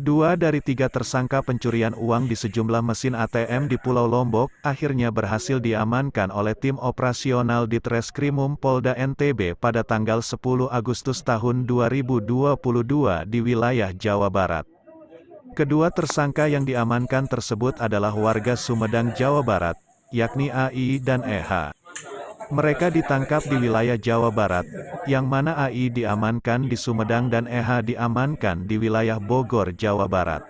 Dua dari tiga tersangka pencurian uang di sejumlah mesin ATM di Pulau Lombok, akhirnya berhasil diamankan oleh tim operasional Ditreskrimum Polda NTB pada tanggal 10 Agustus tahun 2022 di wilayah Jawa Barat. Kedua tersangka yang diamankan tersebut adalah warga Sumedang, Jawa Barat, yakni AI dan EH. Mereka ditangkap di wilayah Jawa Barat, yang mana AI diamankan di Sumedang dan EH diamankan di wilayah Bogor, Jawa Barat.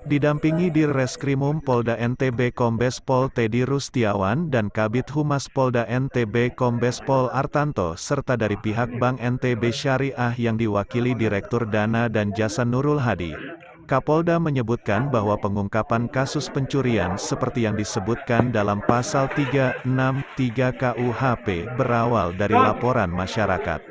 Didampingi Dirreskrimum Polda NTB Kombes Pol Teddy Rustiawan dan Kabid Humas Polda NTB Kombes Pol Artanto serta dari pihak Bank NTB Syariah yang diwakili Direktur Dana dan Jasa Nurul Hadi. Kapolda menyebutkan bahwa pengungkapan kasus pencurian seperti yang disebutkan dalam pasal 363 KUHP berawal dari laporan masyarakat.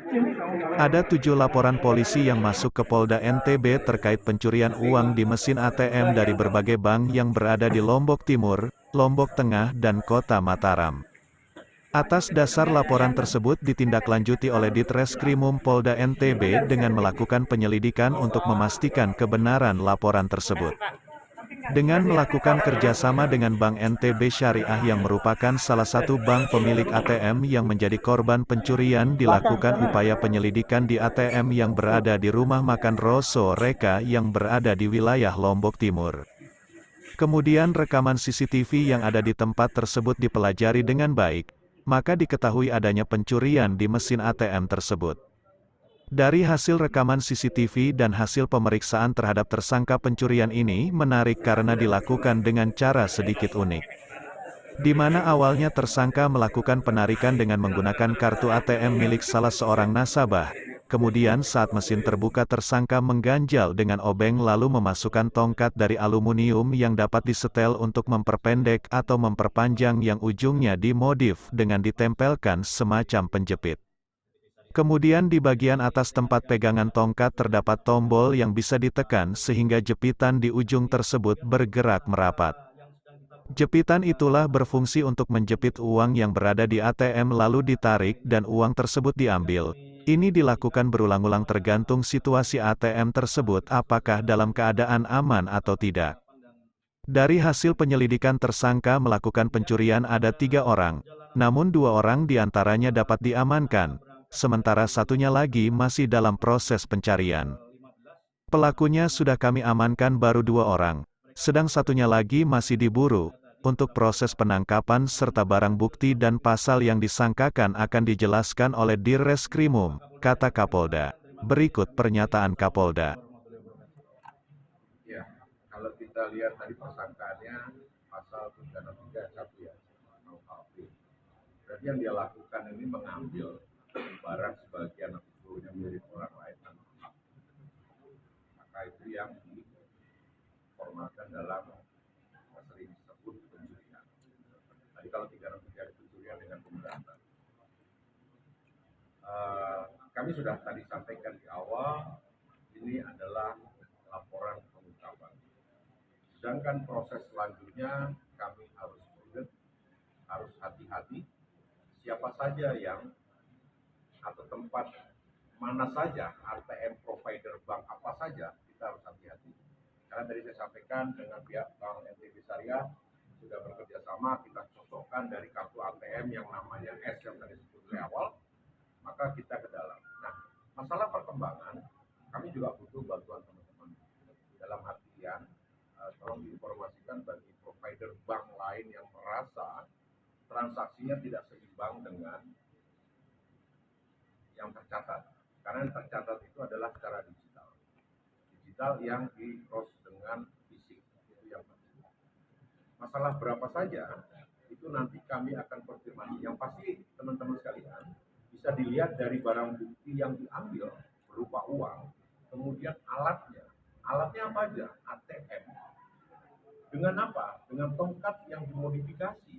Ada 7 laporan polisi yang masuk ke Polda NTB terkait pencurian uang di mesin ATM dari berbagai bank yang berada di Lombok Timur, Lombok Tengah dan Kota Mataram. Atas dasar laporan tersebut ditindaklanjuti oleh Ditreskrimum Polda NTB dengan melakukan penyelidikan untuk memastikan kebenaran laporan tersebut. Dengan melakukan kerjasama dengan Bank NTB Syariah yang merupakan salah satu bank pemilik ATM yang menjadi korban pencurian, dilakukan upaya penyelidikan di ATM yang berada di rumah makan Roso Reka yang berada di wilayah Lombok Timur. Kemudian rekaman CCTV yang ada di tempat tersebut dipelajari dengan baik, maka diketahui adanya pencurian di mesin ATM tersebut. Dari hasil rekaman CCTV dan hasil pemeriksaan terhadap tersangka pencurian ini menarik karena dilakukan dengan cara sedikit unik. Di mana awalnya tersangka melakukan penarikan dengan menggunakan kartu ATM milik salah seorang nasabah. Kemudian saat mesin terbuka tersangka mengganjal dengan obeng lalu memasukkan tongkat dari aluminium yang dapat disetel untuk memperpendek atau memperpanjang yang ujungnya dimodif dengan ditempelkan semacam penjepit. Kemudian di bagian atas tempat pegangan tongkat terdapat tombol yang bisa ditekan sehingga jepitan di ujung tersebut bergerak merapat. Jepitan itulah berfungsi untuk menjepit uang yang berada di ATM lalu ditarik dan uang tersebut diambil. Ini dilakukan berulang-ulang tergantung situasi ATM tersebut apakah dalam keadaan aman atau tidak. Dari hasil penyelidikan tersangka melakukan pencurian ada 3 orang, namun 2 orang diantaranya dapat diamankan, sementara satunya lagi masih dalam proses pencarian. Pelakunya sudah kami amankan baru 2 orang, sedang satunya lagi masih diburu. Untuk proses penangkapan serta barang bukti dan pasal yang disangkakan akan dijelaskan oleh Dirreskrimum, kata Kapolda. Berikut pernyataan Kapolda. Ya, kalau kita lihat tadi persangkaannya pasal 363 ya, KUHP. Berarti yang dia lakukan ini mengambil barang sebagian atau seluruhnya milik orang lain. Maka itu yang diformalkan dalam sering disebut pencurian. Tadi kalau 363 pencurian dengan pemberantasan. Kami sudah tadi sampaikan di awal, ini adalah laporan pengungkapan. Sedangkan proses selanjutnya kami harus prudent, harus hati-hati. Siapa saja yang atau tempat mana saja ATM provider bank apa saja kita harus hati-hati. Karena tadi saya sampaikan dengan pihak Bank NTB Syariah sudah bekerja sama, kita cocokkan dari kartu ATM yang namanya S yang tadi disebut di awal, maka kita ke dalam. Nah, masalah perkembangan, kami juga butuh bantuan teman-teman. Dalam artian, tolong diinformasikan bagi provider bank lain yang merasa transaksinya tidak seimbang dengan yang tercatat. Karena yang tercatat itu adalah secara digital. Digital yang di-cross dengan fisik. Itu yang penting. Masalah berapa saja, itu nanti kami akan konfirmasi. Yang pasti, teman-teman sekalian, bisa dilihat dari barang bukti yang diambil berupa uang, kemudian alatnya. Alatnya apa aja? ATM. Dengan apa? Dengan tongkat yang dimodifikasi.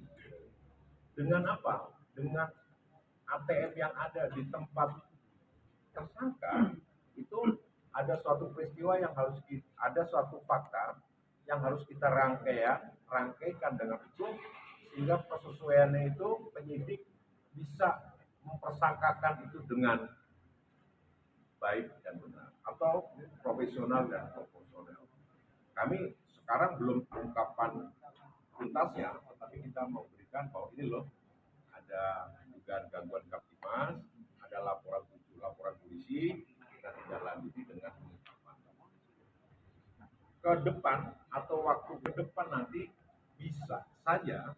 Dengan apa? Dengan ATM yang ada di tempat tersangka, itu ada suatu peristiwa yang harus ada suatu fakta yang harus kita rangkaikan dengan utuh, sehingga persesuaiannya itu penyidik bisa mempersangkakan itu dengan baik dan benar, atau profesional dan proporsional. kami sekarang belum ungkapan tuntasnya, tetapi kita memberikan bahwa ini loh ada dugaan gangguan Kamtibmas, ada laporan polisi, kita tidak lanjuti dengan pengungkapan. Ke depan atau waktu ke depan nanti bisa saja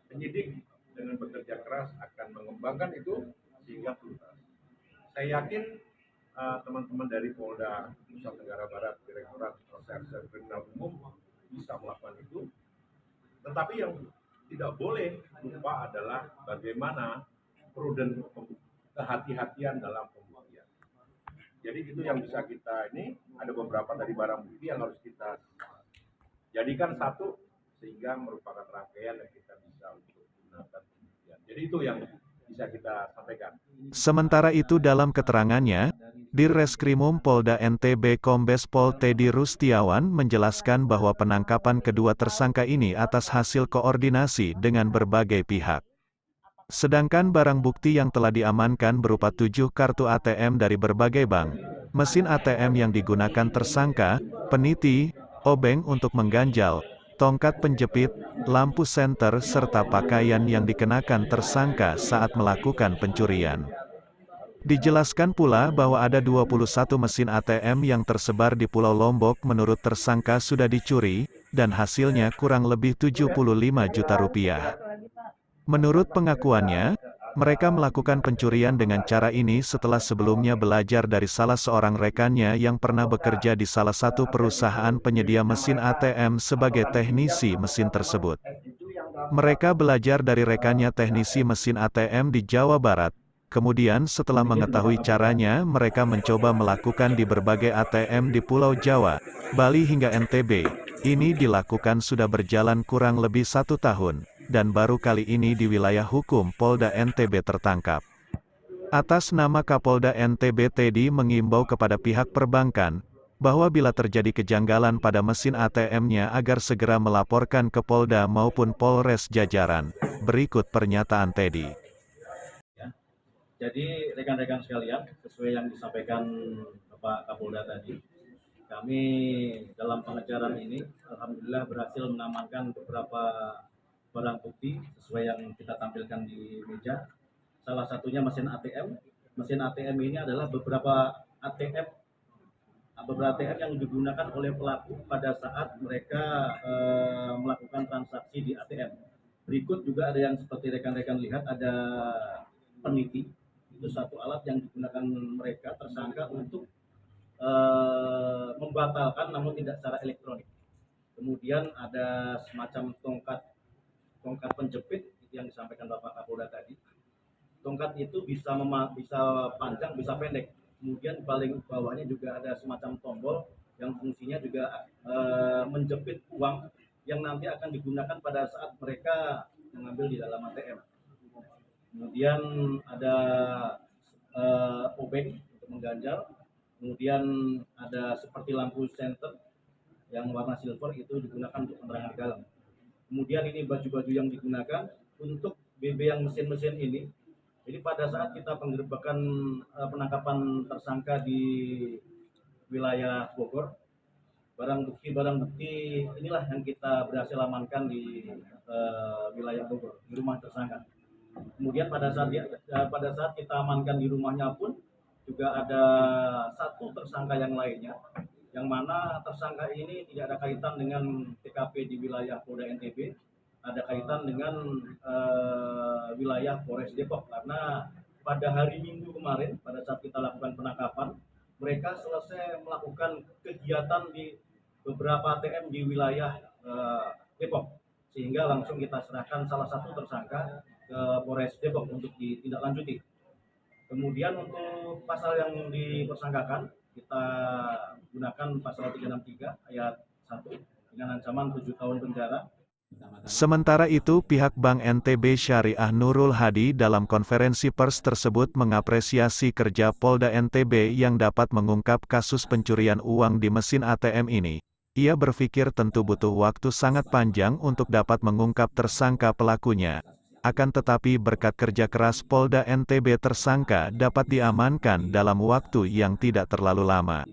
penyidik dengan bekerja keras akan mengembangkan itu sehingga tuntas. Saya yakin teman-teman dari Polda Nusa Tenggara Barat, Direktorat Reserse Kriminal Umum bisa melakukan itu. Tetapi yang tidak boleh lupa adalah bagaimana prudent, kehati-hatian dalam pembuktian. Jadi itu yang bisa kita ini, ada beberapa tadi barang bukti yang harus kita jadikan satu sehingga merupakan rangkaian yang kita bisa untuk gunakan pembuktian. Jadi itu yang bisa kita sampaikan. Sementara itu dalam keterangannya, Dirreskrimum Polda NTB Kombes Pol Teddy Rustiawan menjelaskan bahwa penangkapan kedua tersangka ini atas hasil koordinasi dengan berbagai pihak. Sedangkan barang bukti yang telah diamankan berupa 7 kartu ATM dari berbagai bank, mesin ATM yang digunakan tersangka, peniti, obeng untuk mengganjal, tongkat penjepit, lampu senter serta pakaian yang dikenakan tersangka saat melakukan pencurian. Dijelaskan pula bahwa ada 21 mesin ATM yang tersebar di Pulau Lombok menurut tersangka sudah dicuri, dan hasilnya kurang lebih 75 juta rupiah. Menurut pengakuannya, mereka melakukan pencurian dengan cara ini setelah sebelumnya belajar dari salah seorang rekannya yang pernah bekerja di salah satu perusahaan penyedia mesin ATM sebagai teknisi mesin tersebut. Mereka belajar dari rekannya teknisi mesin ATM di Jawa Barat. Kemudian setelah mengetahui caranya, mereka mencoba melakukan di berbagai ATM di Pulau Jawa, Bali hingga NTB. Ini dilakukan sudah berjalan kurang lebih 1 tahun, dan baru kali ini di wilayah hukum Polda NTB tertangkap. Atas nama Kapolda NTB Teddy mengimbau kepada pihak perbankan, bahwa bila terjadi kejanggalan pada mesin ATM-nya agar segera melaporkan ke Polda maupun Polres jajaran. Berikut pernyataan Teddy. Jadi rekan-rekan sekalian, sesuai yang disampaikan Bapak Kapolda tadi, kami dalam pengejaran ini alhamdulillah berhasil mengamankan beberapa barang bukti sesuai yang kita tampilkan di meja. Salah satunya mesin ATM. Mesin ATM ini adalah beberapa ATM yang digunakan oleh pelaku pada saat mereka melakukan transaksi di ATM. Berikut juga ada yang seperti rekan-rekan lihat, ada peniti. Itu satu alat yang digunakan mereka tersangka untuk membatalkan namun tidak secara elektronik. Kemudian ada semacam tongkat penjepit yang disampaikan Bapak Kapolda tadi. Tongkat itu bisa panjang, bisa pendek. Kemudian paling bawahnya juga ada semacam tombol yang fungsinya juga menjepit uang yang nanti akan digunakan pada saat mereka mengambil di dalam ATM. Kemudian ada obeng untuk mengganjal, kemudian ada seperti lampu senter yang warna silver, itu digunakan untuk penerangan di dalam. Kemudian ini baju-baju yang digunakan untuk BB yang mesin-mesin ini. Jadi pada saat kita penggerbekan penangkapan tersangka di wilayah Bogor, barang bukti inilah yang kita berhasil amankan di wilayah Bogor, di rumah tersangka. Kemudian pada saat kita amankan di rumahnya pun juga ada satu tersangka yang lainnya, yang mana tersangka ini tidak ada kaitan dengan TKP di wilayah Polda NTB, ada kaitan dengan wilayah Polres Depok, karena pada hari Minggu kemarin pada saat kita lakukan penangkapan, mereka selesai melakukan kegiatan di beberapa ATM di wilayah Depok, sehingga langsung kita serahkan salah satu tersangka ke Polres Depok untuk ditindaklanjuti. Kemudian untuk pasal yang dipersangkakan, kita gunakan pasal 363 ayat 1 dengan ancaman 7 tahun penjara. Sementara itu, pihak Bank NTB Syariah Nurul Hadi dalam konferensi pers tersebut mengapresiasi kerja Polda NTB yang dapat mengungkap kasus pencurian uang di mesin ATM ini. Ia berpikir tentu butuh waktu sangat panjang untuk dapat mengungkap tersangka pelakunya. Akan tetapi berkat kerja keras Polda NTB, tersangka dapat diamankan dalam waktu yang tidak terlalu lama.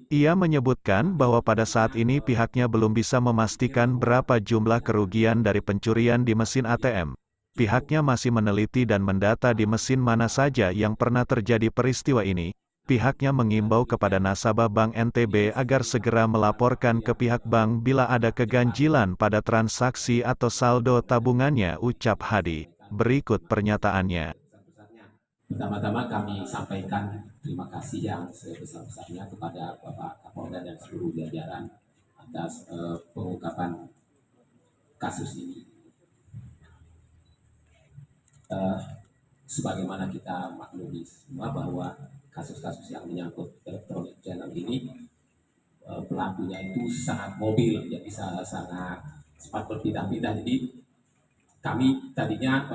Ia menyebutkan bahwa pada saat ini pihaknya belum bisa memastikan berapa jumlah kerugian dari pencurian di mesin ATM. Pihaknya masih meneliti dan mendata di mesin mana saja yang pernah terjadi peristiwa ini. Pihaknya mengimbau kepada nasabah Bank NTB agar segera melaporkan ke pihak bank bila ada keganjilan pada transaksi atau saldo tabungannya, ucap Hadi. Berikut pernyataannya. Pertama-tama kami sampaikan terima kasih yang sebesar-besarnya kepada Bapak Kapolda dan seluruh jajaran atas pengungkapan kasus ini. Sebagaimana kita maklumi semua bahwa kasus-kasus yang menyangkut elektronik channel ini pelakunya itu sangat mobil, ya bisa sangat cepat berpindah-pindah. Jadi kami tadinya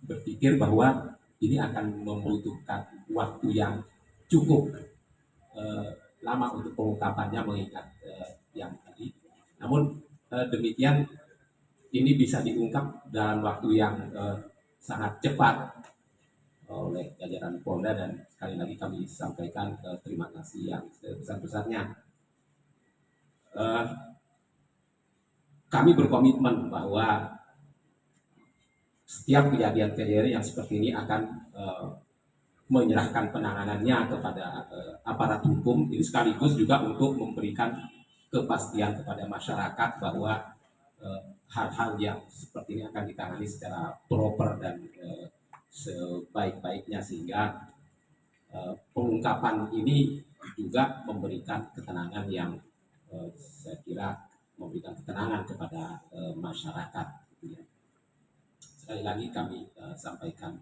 berpikir bahwa ini akan membutuhkan waktu yang cukup lama untuk pengungkapannya mengingat yang tadi. Namun demikian ini bisa diungkap dalam waktu yang sangat cepat oleh jajaran Polda, dan sekali lagi kami sampaikan terima kasih yang sebesar-besarnya. Kami berkomitmen bahwa setiap kejadian-kejadian yang seperti ini akan menyerahkan penanganannya kepada aparat hukum, ini sekaligus juga untuk memberikan kepastian kepada masyarakat bahwa hal-hal yang seperti ini akan ditangani secara proper dan sebaik-baiknya, sehingga pengungkapan ini juga memberikan ketenangan yang saya kira memberikan ketenangan kepada masyarakat. Sekali lagi kami sampaikan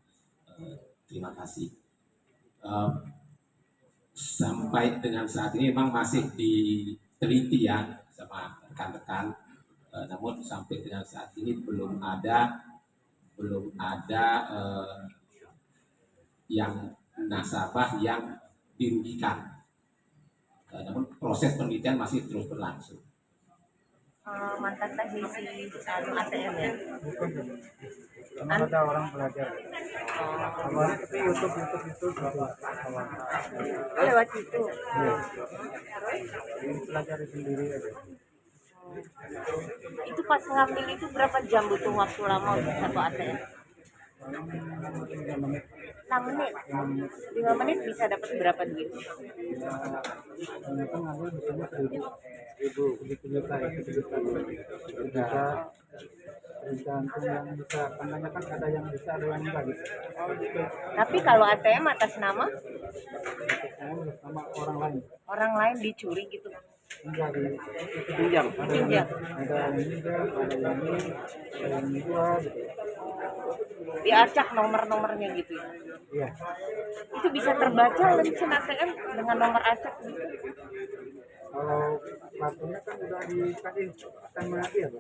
terima kasih. Sampai dengan saat ini memang masih diteliti ya sama rekan-rekan, namun sampai dengan saat ini belum ada yang nasabah yang dirugikan. Namun proses penelitian masih terus berlangsung. Mantan teknisi ATM ya? Memang ada orang belajar. Awalnya tapi YouTube itu Lewat itu. Iya. Pelajari sendiri aja. Itu pas ngambil itu berapa jam butuh waktu lama untuk satu ATM? 5 menit. 6 menit. 5 menit bisa dapat berapa duit? Ternyata ngambil misalnya 1.000 juta bisa tergantung yang bisa, karena kan ada yang bisa ada yang enggak gitu. Tapi kalau ATM atas nama Saya sama orang lain. orang lain dicuri gitu. Enggak Pinjam. ada yang ini ada yang dua gitu. Diacak nomor-nomornya gitu. Iya. Itu bisa terbaca mesin ATM dengan nomor acak gitu. Kalau pelakunya kan udah dikasih akan mengadir.